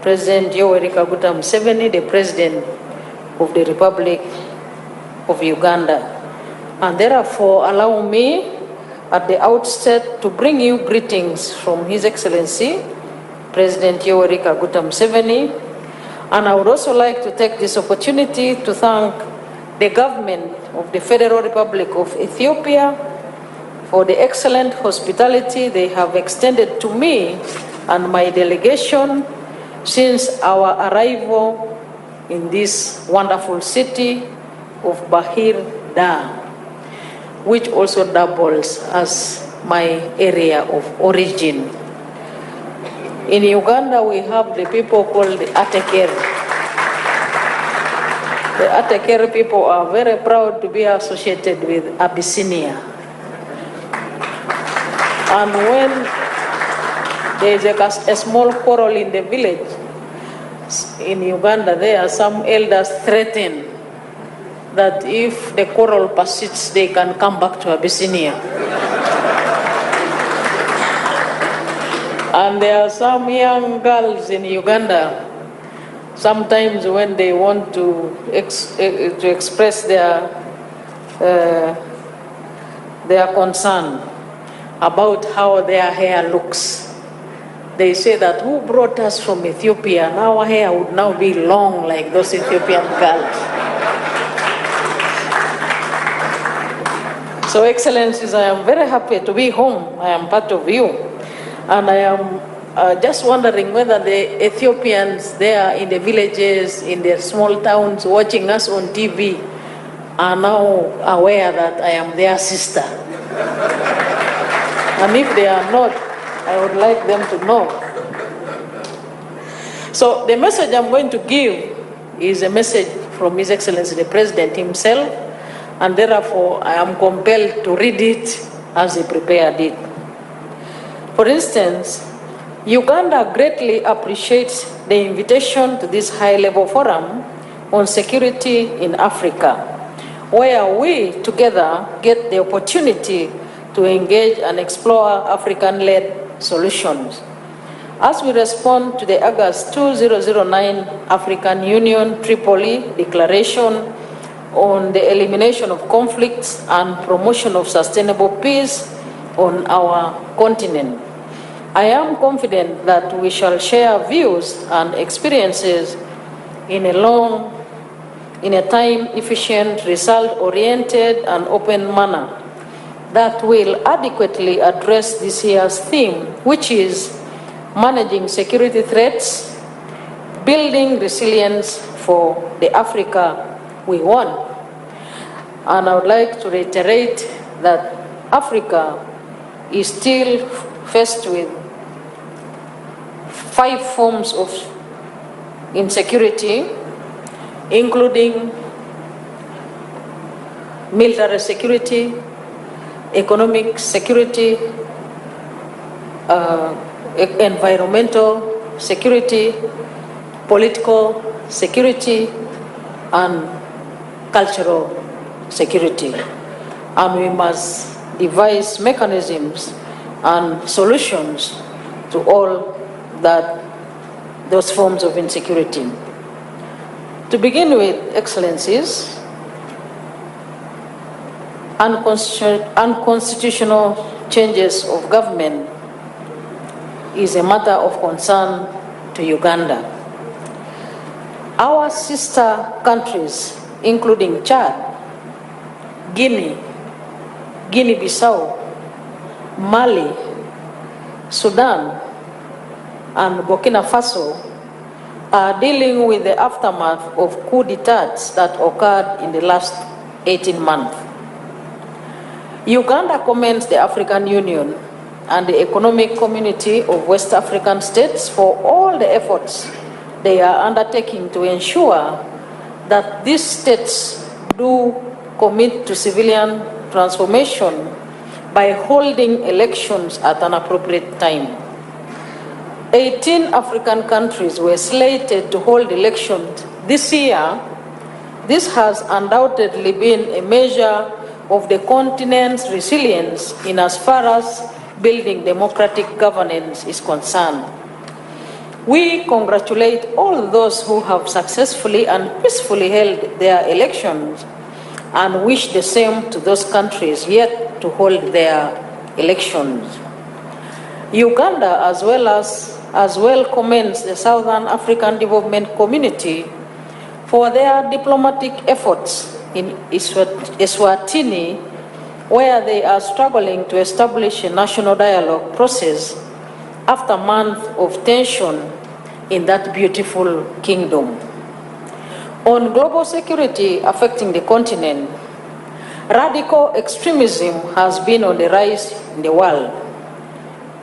President Yoweri Kaguta Museveni, the President of the Republic of Uganda. And therefore, allow me at the outset to bring you greetings from His Excellency, President Yoweri Kaguta Museveni. And I would also like to take this opportunity to thank the government of the Federal Republic of Ethiopia for the excellent hospitality they have extended to me and my delegation since our arrival in this wonderful city of Bahir Dar, which also doubles as my area of origin. In Uganda, we have the people called the Ateker. The Ateker people are very proud to be associated with Abyssinia. And when there is a small quarrel in the village, in Uganda, there are some elders threaten that if the quarrel persists, they can come back to Abyssinia. And there are some young girls in Uganda, sometimes when they want to express their concern about how their hair looks, they say that who brought us from Ethiopia, and our hair would now be long like those Ethiopian girls. So, Excellencies, I am very happy to be home. I am part of you. And I am just wondering whether the Ethiopians there in the villages, in their small towns, watching us on TV, are now aware that I am their sister. And if they are not, I would like them to know. So the message I'm going to give is a message from His Excellency the President himself, and therefore I am compelled to read it as he prepared it. For instance, Uganda greatly appreciates the invitation to this high-level forum on security in Africa, where we together get the opportunity to engage and explore African-led solutions. As we respond to the August 2009 African Union Tripoli Declaration on the elimination of conflicts and promotion of sustainable peace on our continent, I am confident that we shall share views and experiences in a time-efficient, result-oriented, and open manner that will adequately address this year's theme, which is managing security threats, building resilience for the Africa we want. And I would like to reiterate that Africa is still faced with 5 forms of insecurity, including military security, economic security, environmental security, political security, and cultural security. And we must devise mechanisms and solutions to all those forms of insecurity. To begin with, Excellencies, unconstitutional changes of government is a matter of concern to Uganda. Our sister countries, including Chad, Guinea, Guinea-Bissau, Mali, Sudan, and Burkina Faso, are dealing with the aftermath of coup d'etats that occurred in the last 18 months. Uganda commends the African Union and the Economic Community of West African States for all the efforts they are undertaking to ensure that these states do commit to civilian transformation by holding elections at an appropriate time. 18 African countries were slated to hold elections this year. This has undoubtedly been a measure of the continent's resilience in as far as building democratic governance is concerned. We congratulate all those who have successfully and peacefully held their elections and wish the same to those countries yet to hold their elections. Uganda as well commends the Southern African Development Community for their diplomatic efforts in Eswatini, where they are struggling to establish a national dialogue process after months of tension in that beautiful kingdom. On global security affecting the continent, radical extremism has been on the rise in the world.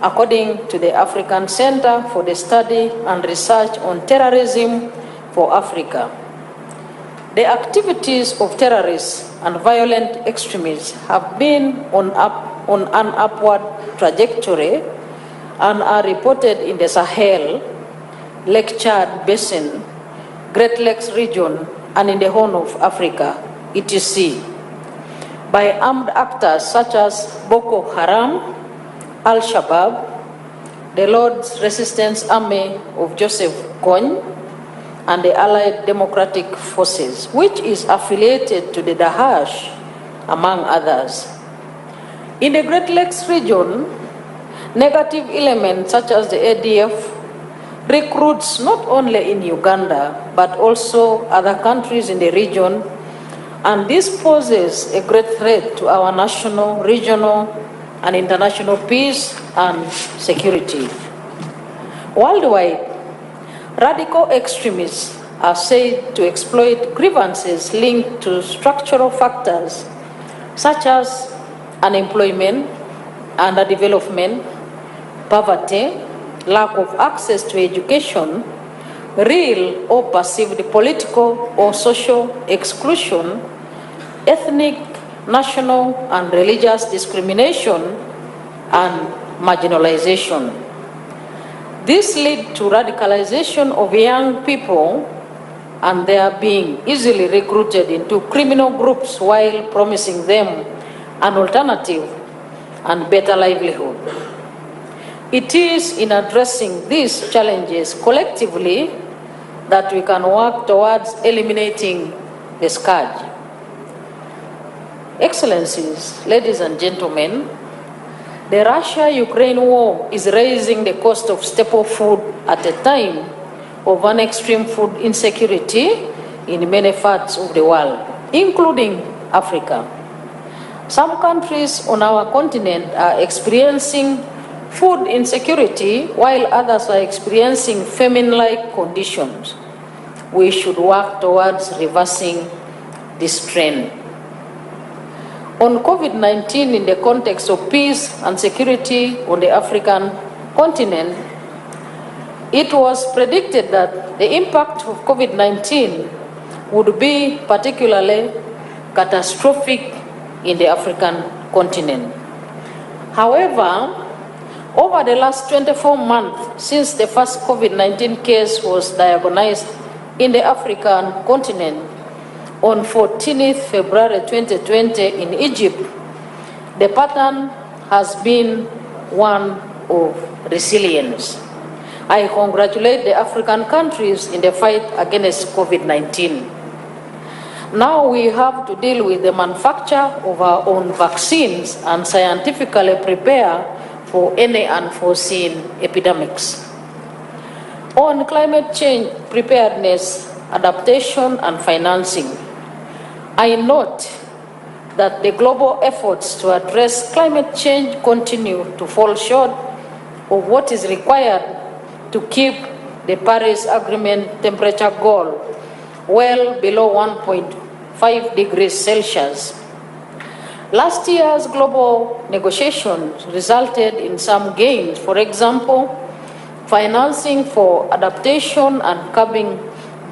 According to the African Center for the Study and Research on Terrorism for Africa, the activities of terrorists and violent extremists have been on an upward trajectory and are reported in the Sahel, Lake Chad Basin, Great Lakes region, and in the Horn of Africa, etc., by armed actors such as Boko Haram, Al-Shabaab, the Lord's Resistance Army of Joseph Kony, and the Allied Democratic Forces, which is affiliated to the Daesh, among others. In the Great Lakes region, negative elements such as the ADF recruits not only in Uganda, but also other countries in the region, and this poses a great threat to our national, regional, and international peace and security. Worldwide, radical extremists are said to exploit grievances linked to structural factors such as unemployment, underdevelopment, poverty, lack of access to education, real or perceived political or social exclusion, ethnic, national, and religious discrimination, and marginalization. This leads to radicalization of young people and they are being easily recruited into criminal groups while promising them an alternative and better livelihood. It is in addressing these challenges collectively that we can work towards eliminating the scourge. Excellencies, ladies and gentlemen, the Russia-Ukraine war is raising the cost of staple food at a time of an extreme food insecurity in many parts of the world, including Africa. Some countries on our continent are experiencing food insecurity, while others are experiencing famine-like conditions. We should work towards reversing this trend. On COVID-19, in the context of peace and security on the African continent, it was predicted that the impact of COVID-19 would be particularly catastrophic in the African continent. However, over the last 24 months since the first COVID-19 case was diagnosed in the African continent on 14th February 2020 in Egypt, the pattern has been one of resilience. I congratulate the African countries in the fight against COVID-19. Now we have to deal with the manufacture of our own vaccines and scientifically prepare for any unforeseen epidemics. On climate change preparedness, adaptation, and financing, I note that the global efforts to address climate change continue to fall short of what is required to keep the Paris Agreement temperature goal well below 1.5 degrees Celsius. Last year's global negotiations resulted in some gains. For example, financing for adaptation and curbing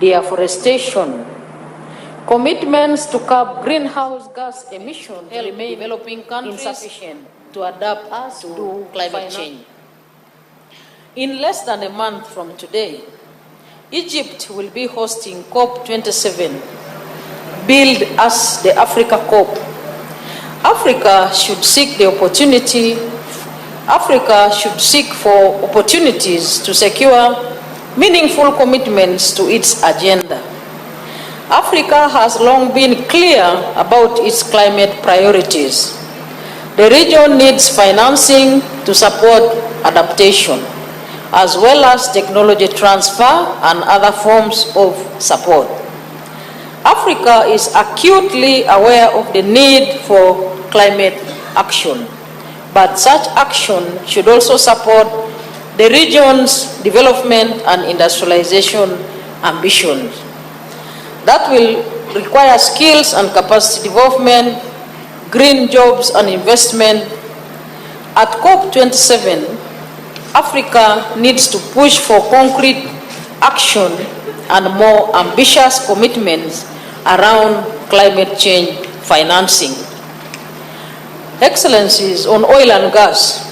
deforestation. Commitments to curb greenhouse gas emissions remain developing countries insufficient to adapt to climate change. In less than a month from today, Egypt will be hosting COP27, billed as the Africa COP. Africa should seek for opportunities to secure meaningful commitments to its agenda. Africa has long been clear about its climate priorities. The region needs financing to support adaptation, as well as technology transfer and other forms of support. Africa is acutely aware of the need for climate action, but such action should also support the region's development and industrialization ambitions. That will require skills and capacity development, green jobs and investment. At COP27, Africa needs to push for concrete action and more ambitious commitments around climate change financing. Excellencies, on oil and gas,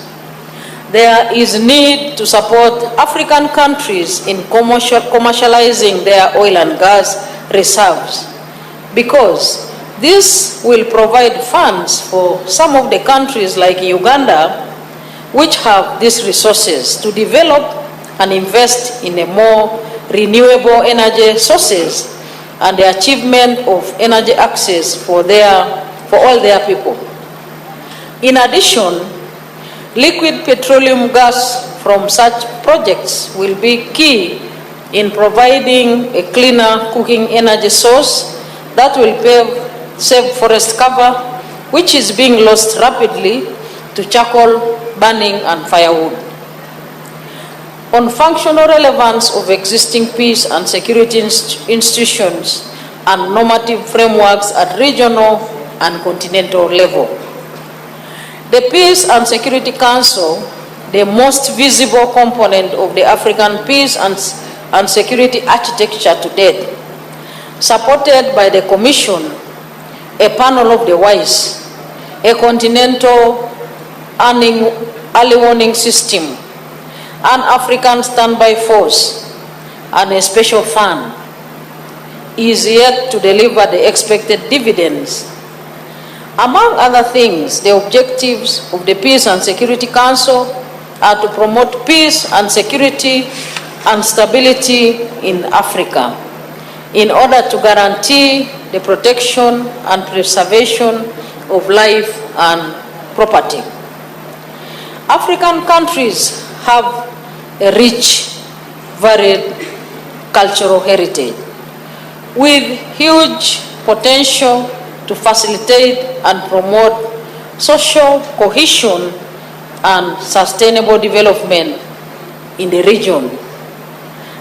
there is need to support African countries in commercializing their oil and gas reserves, because this will provide funds for some of the countries like Uganda, which have these resources, to develop and invest in a more renewable energy sources and the achievement of energy access for all their people. In addition, liquid petroleum gas from such projects will be key in providing a cleaner cooking energy source that will save forest cover, which is being lost rapidly to charcoal burning and firewood. On functional relevance of existing peace and security institutions and normative frameworks at regional and continental level. The Peace and Security Council, the most visible component of the African peace and security architecture to date, supported by the Commission, a panel of the wise, a continental early warning system, an African standby force, and a special fund, is yet to deliver the expected dividends. Among other things, the objectives of the Peace and Security Council are to promote peace and security and stability in Africa in order to guarantee the protection and preservation of life and property. African countries have a rich, varied cultural heritage with huge potential to facilitate and promote social cohesion and sustainable development in the region.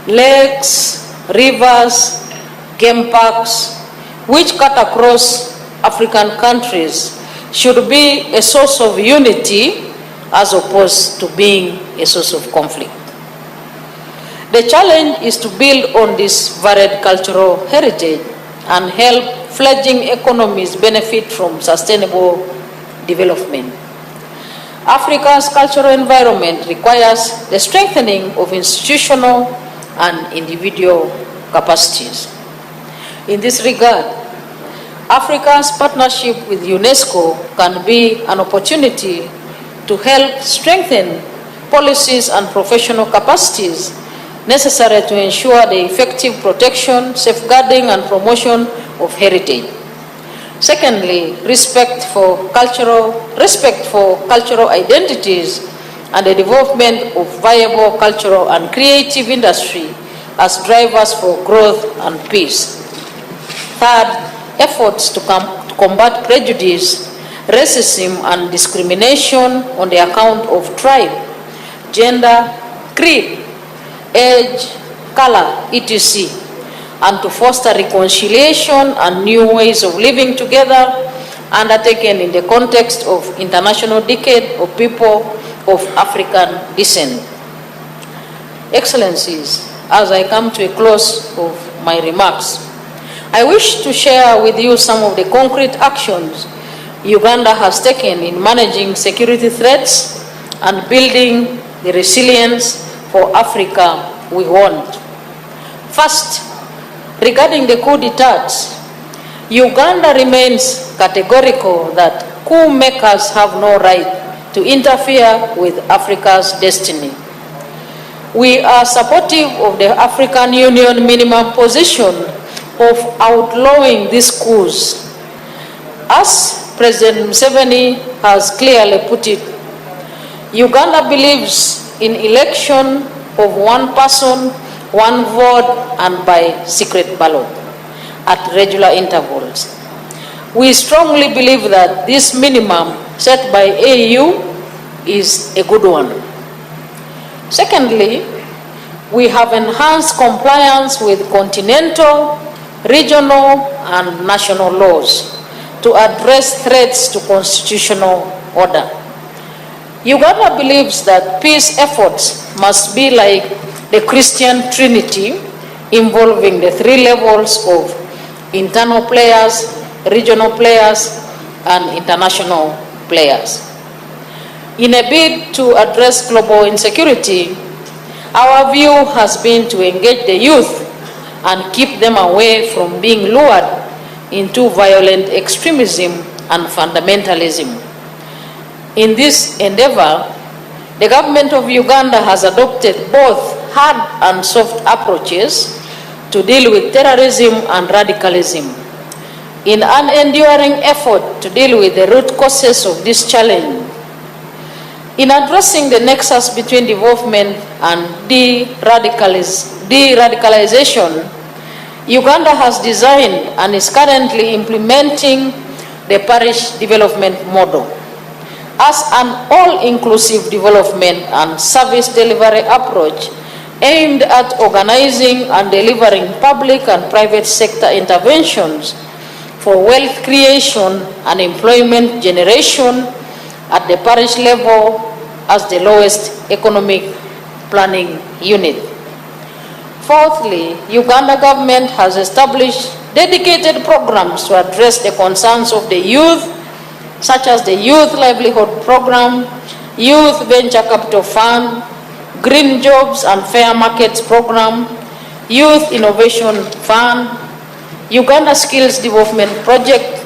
Lakes, rivers, game parks, which cut across African countries, should be a source of unity as opposed to being a source of conflict. The challenge is to build on this varied cultural heritage and help fledgling economies benefit from sustainable development. Africa's cultural environment requires the strengthening of institutional and individual capacities. In this regard, Africa's partnership with UNESCO can be an opportunity to help strengthen policies and professional capacities necessary to ensure the effective protection, safeguarding, and promotion of heritage. Secondly, respect for cultural identities and the development of viable cultural and creative industry as drivers for growth and peace. Third, efforts to combat prejudice, racism, and discrimination on the account of tribe, gender, creed, age, color, etc., and to foster reconciliation and new ways of living together, undertaken in the context of International Decade of People of African Descent. Excellencies, as I come to a close of my remarks, I wish to share with you some of the concrete actions Uganda has taken in managing security threats and building the resilience for Africa we want. First, regarding the coup d'etats, Uganda remains categorical that coup makers have no right to interfere with Africa's destiny. We are supportive of the African Union minimum position of outlawing these coups. As President Museveni has clearly put it, Uganda believes in election of one person, one vote, and by secret ballot at regular intervals. We strongly believe that this minimum set by AU is a good one. Secondly, we have enhanced compliance with continental, regional, and national laws to address threats to constitutional order. Uganda believes that peace efforts must be like the Christian Trinity, involving the three levels of internal players, regional players, and international players. In a bid to address global insecurity, our view has been to engage the youth and keep them away from being lured into violent extremism and fundamentalism. In this endeavor, the government of Uganda has adopted both hard and soft approaches to deal with terrorism and radicalism. In an enduring effort to deal with the root causes of this challenge, in addressing the nexus between development and de-radicalization, Uganda has designed and is currently implementing the parish development model as an all-inclusive development and service delivery approach aimed at organizing and delivering public and private sector interventions for wealth creation and employment generation at the parish level as the lowest economic planning unit. Fourthly, Uganda government has established dedicated programs to address the concerns of the youth, such as the Youth Livelihood Program, Youth Venture Capital Fund, Green Jobs and Fair Markets Program, Youth Innovation Fund, Uganda Skills Development Project,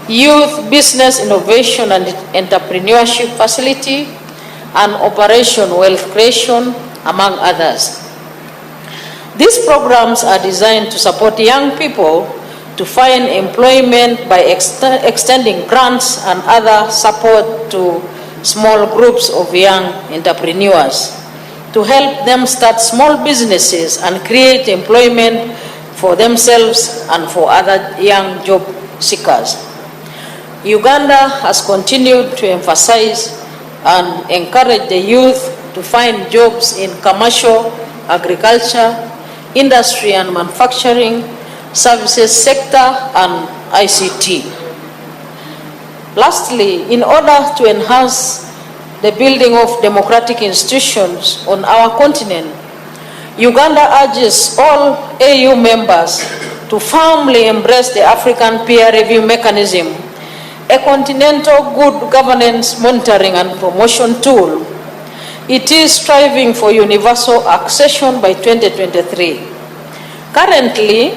Youth Business Innovation and Entrepreneurship Facility, and Operation Wealth Creation, among others. These programs are designed to support young people to find employment by extending grants and other support to small groups of young entrepreneurs, to help them start small businesses and create employment for themselves and for other young job seekers. Uganda has continued to emphasize and encourage the youth to find jobs in commercial, agriculture, industry and manufacturing, services sector, and ICT. Lastly, in order to enhance the building of democratic institutions on our continent, Uganda urges all AU members to firmly embrace the African peer review mechanism, a continental good governance monitoring and promotion tool. It is striving for universal accession by 2023. Currently,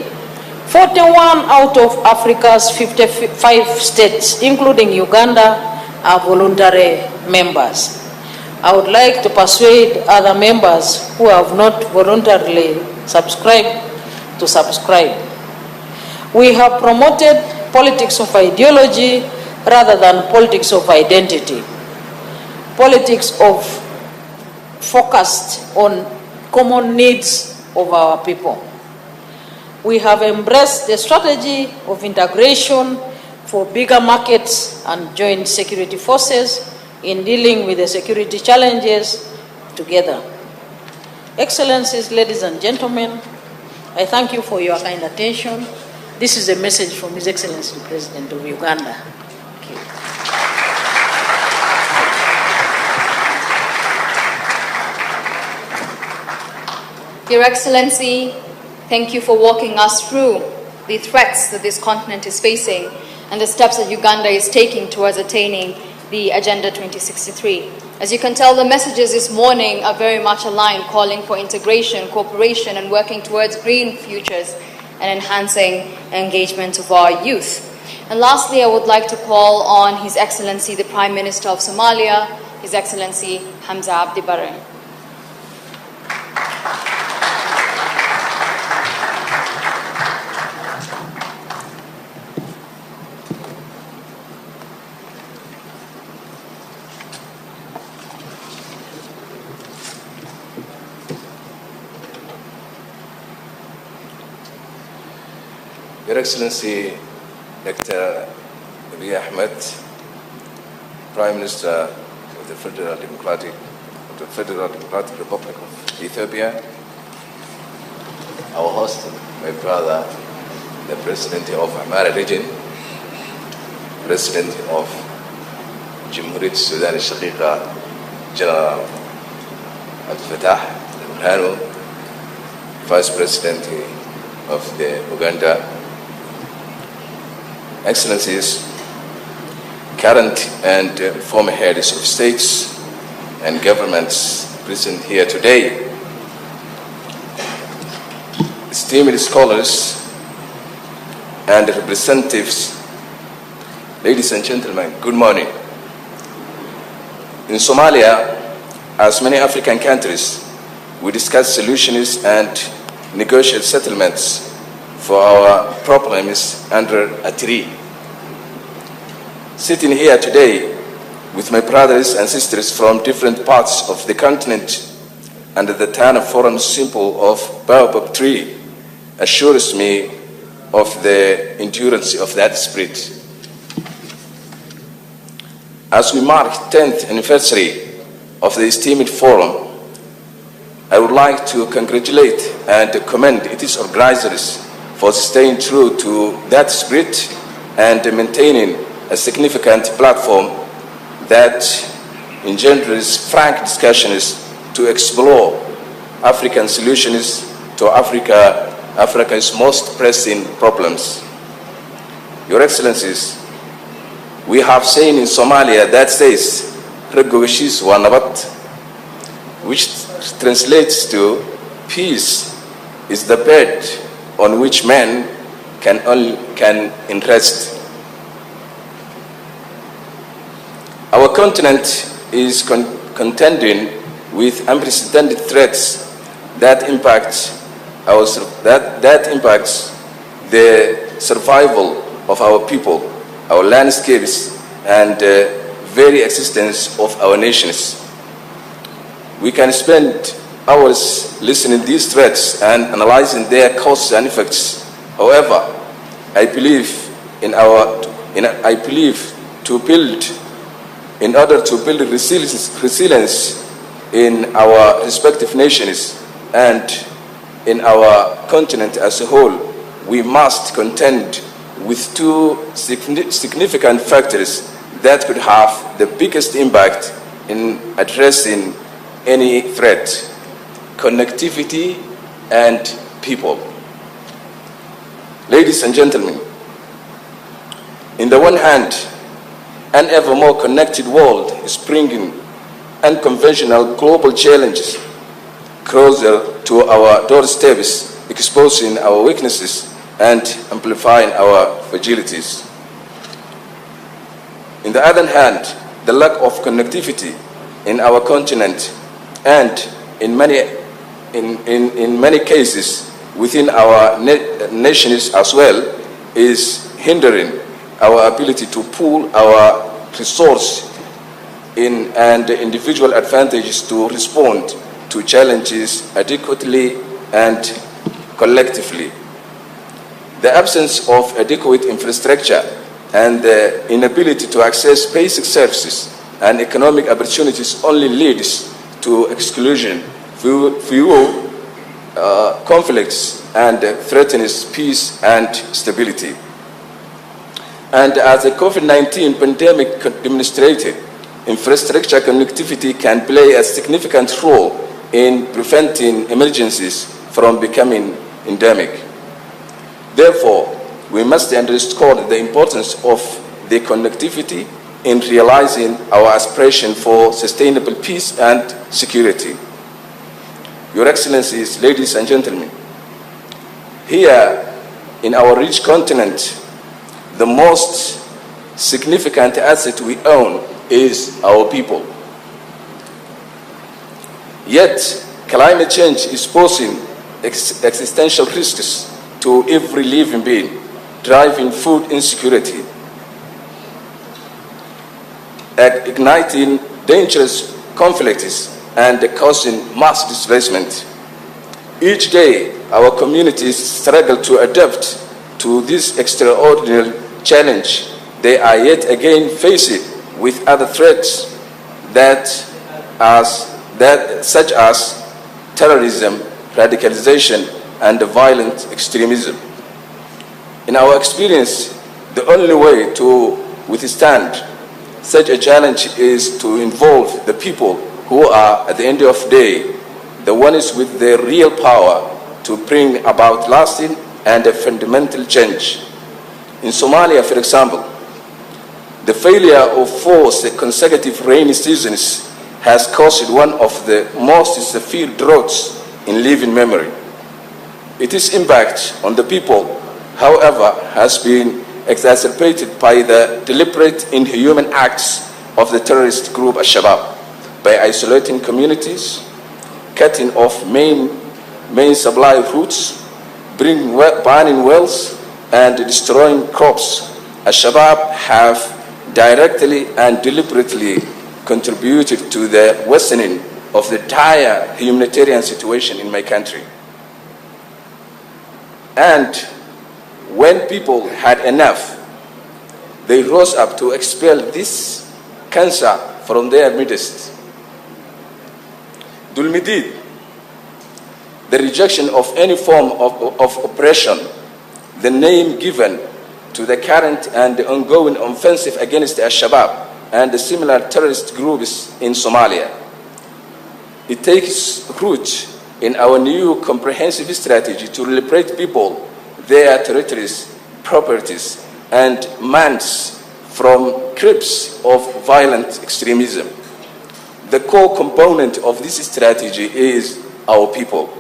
41 out of Africa's 55 states, including Uganda, are voluntary members. I would like to persuade other members who have not voluntarily subscribed to subscribe. We have promoted politics of ideology rather than politics of identity. Politics of focused on common needs of our people. We have embraced the strategy of integration for bigger markets and joint security forces in dealing with the security challenges together. Excellencies, ladies and gentlemen, I thank you for your kind attention. This is a message from His Excellency the President of Uganda. Thank you. Your Excellency, thank you for walking us through the threats that this continent is facing and the steps that Uganda is taking towards attaining the Agenda 2063. As you can tell, the messages this morning are very much aligned, calling for integration, cooperation, and working towards green futures and enhancing engagement of our youth. And lastly, I would like to call on His Excellency the Prime Minister of Somalia, His Excellency Hamza Abdi Barre. Your Excellency, Dr. Abiy Ahmed, Prime Minister of the Federal Democratic Republic of Ethiopia, our host, my brother, the President of Amara region, President of Jamhuriyat Sudan al-Shaqiqa, General Abdel Fattah, Vice President of the Uganda, Excellencies, current and former heads of states and governments present here today, esteemed scholars and representatives, ladies and gentlemen, good morning. In Somalia, as many African countries, we discuss solutions and negotiate settlements for our problems under a tree. Sitting here today with my brothers and sisters from different parts of the continent under the turn forum symbol of baobab tree assures me of the endurance of that spirit. As we mark 10th anniversary of the esteemed forum, I would like to congratulate and commend its organizers for staying true to that spirit and maintaining a significant platform that engenders frank discussions to explore African solutions to Africa's most pressing problems. Your Excellencies, we have saying in Somalia that says, "Regoshis wa nabat," which translates to peace is the bed on which man can rest. Our continent is contending with unprecedented threats that impacts the survival of our people, our landscapes, and very existence of our nations. We can spend hours listening to these threats and analyzing their causes and effects. However, I believe in order to build resilience in our respective nations and in our continent as a whole, we must contend with two significant factors that could have the biggest impact in addressing any threat: connectivity and people. Ladies and gentlemen, in the one hand, an ever more connected world is bringing unconventional global challenges closer to our doorsteps, exposing our weaknesses and amplifying our fragilities. On the other hand, the lack of connectivity in our continent and in many cases within our nations as well is hindering our ability to pool our resources and individual advantages to respond to challenges adequately and collectively. The absence of adequate infrastructure and the inability to access basic services and economic opportunities only leads to exclusion, fuel conflicts, and threatens peace and stability. And as the COVID-19 pandemic demonstrated, infrastructure connectivity can play a significant role in preventing emergencies from becoming endemic. Therefore, we must underscore the importance of the connectivity in realizing our aspiration for sustainable peace and security. Your Excellencies, ladies and gentlemen, here in our rich continent, the most significant asset we own is our people. Yet, climate change is posing existential risks to every living being, driving food insecurity, igniting dangerous conflicts, and causing mass displacement. Each day, our communities struggle to adapt to this extraordinary challenge, they are yet again faced with other threats such as terrorism, radicalization, and violent extremism. In our experience, the only way to withstand such a challenge is to involve the people who are, at the end of the day, the ones with the real power to bring about lasting and a fundamental change. In Somalia, for example, the failure of 4 consecutive rainy seasons has caused one of the most severe droughts in living memory. Its impact on the people, however, has been exacerbated by the deliberate inhuman acts of the terrorist group Al-Shabaab by isolating communities, cutting off main supply routes, burning wells, and destroying crops. Al-Shabaab have directly and deliberately contributed to the worsening of the dire humanitarian situation in my country. And when people had enough, they rose up to expel this cancer from their midst. Dulmidid, the rejection of any form of oppression, the name given to the current and the ongoing offensive against Al-Shabaab and the similar terrorist groups in Somalia. It takes root in our new comprehensive strategy to liberate people, their territories, properties, and lands from grips of violent extremism. The core component of this strategy is our people.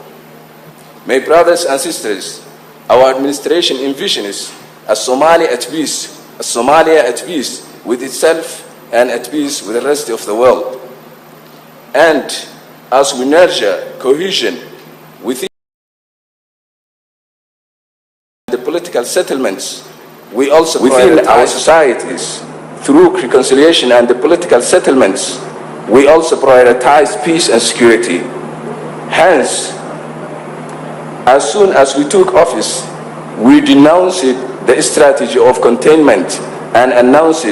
My brothers and sisters, our administration envisions a Somalia at peace with itself and at peace with the rest of the world. And as we nurture cohesion within the political settlements, we also within our societies, through reconciliation and the political settlements, we also prioritize peace and security. Hence, as soon as we took office, we denounced the strategy of containment and announced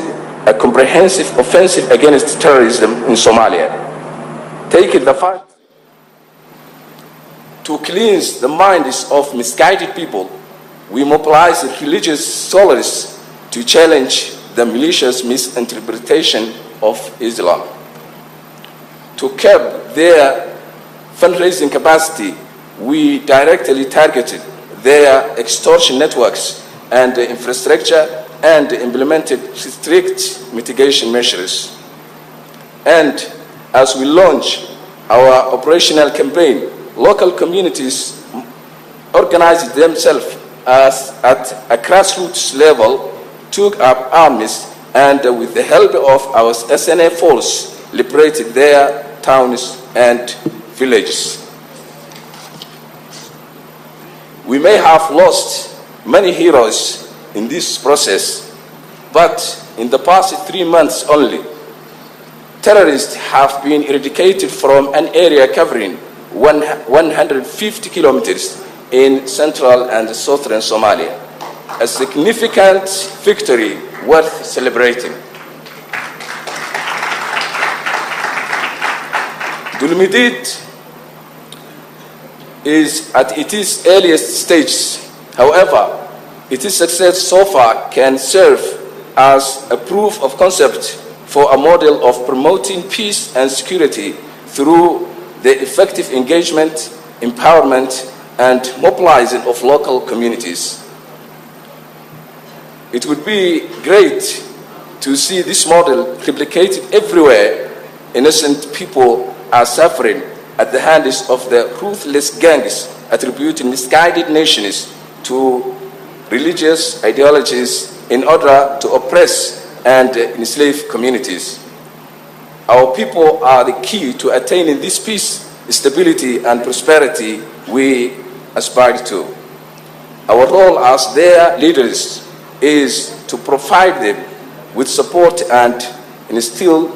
a comprehensive offensive against terrorism in Somalia. Taking the fight to cleanse the minds of misguided people, we mobilized religious scholars to challenge the malicious misinterpretation of Islam. To curb their fundraising capacity, we directly targeted their extortion networks and infrastructure and implemented strict mitigation measures. And as we launch our operational campaign, local communities organized themselves at a grassroots level, took up arms, and with the help of our SNA force, liberated their towns and villages. We may have lost many heroes in this process, but in the past 3 months only, terrorists have been eradicated from an area covering 150 kilometers in central and southern Somalia, a significant victory worth celebrating. Dulmidid is at its earliest stages. However, its success so far can serve as a proof of concept for a model of promoting peace and security through the effective engagement, empowerment, and mobilizing of local communities. It would be great to see this model replicated everywhere. Innocent people are suffering at the hands of the ruthless gangs attributing misguided nations to religious ideologies in order to oppress and enslave communities. Our people are the key to attaining this peace, stability, and prosperity we aspire to. Our role as their leaders is to provide them with support and instill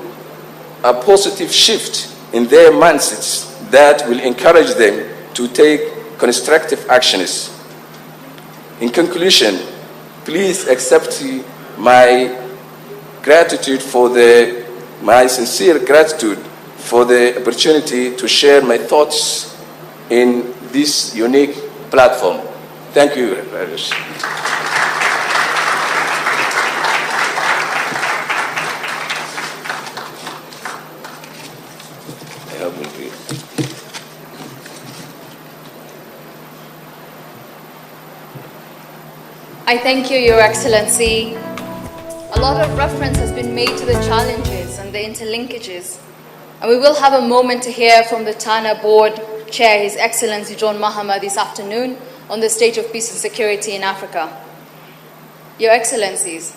a positive shift in their mindsets that will encourage them to take constructive actions. In conclusion, please accept my sincere gratitude for the opportunity to share my thoughts in this unique platform. Thank you very much. I thank you, Your Excellency. A lot of reference has been made to the challenges and the interlinkages. And we will have a moment to hear from the Fana Board Chair, His Excellency John Mahama, this afternoon on the state of peace and security in Africa. Your Excellencies,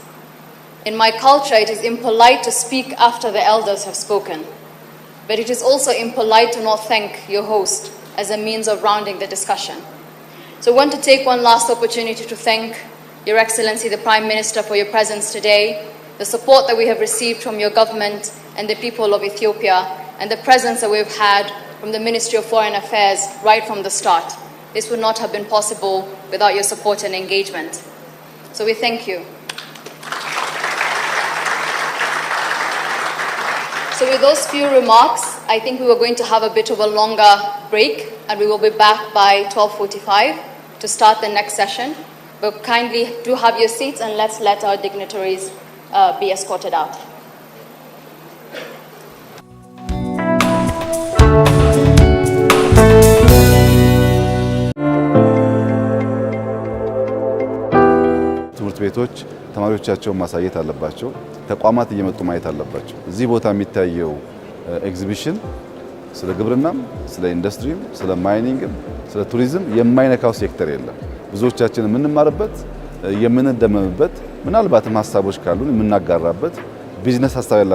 in my culture, it is impolite to speak after the elders have spoken. But it is also impolite to not thank your host as a means of rounding the discussion. So I want to take one last opportunity to thank Your Excellency, the Prime Minister, for your presence today, the support that we have received from your government and the people of Ethiopia, and the presence that we've had from the Ministry of Foreign Affairs right from the start. This would not have been possible without your support and engagement. So we thank you. So with those few remarks, I think we were going to have a bit of a longer break, and we will be back by 12:45 to start the next session. But kindly do have your seats, and let's let our dignitaries be escorted out. ትምህርት ቤቶች ተማሪዎቻቸውን ማሳየት አለባቸው። ተቋማት እየመጡ ማየት አለባቸው። እዚህ ቦታ የሚታየው ኤግዚቢሽን ስለ ግብርናም፣ ስለ ኢንዱስትሪም፣ ስለ ማይኒንግም፣ ስለ ቱሪዝም የማይነካው ሴክተር የለም። ብዙዎቻችን የምንማርበት የምንደመምበት ምናልባትም ሀሳቦች ካሉን የምናጋራበት ቢዝነስ ሀሳብ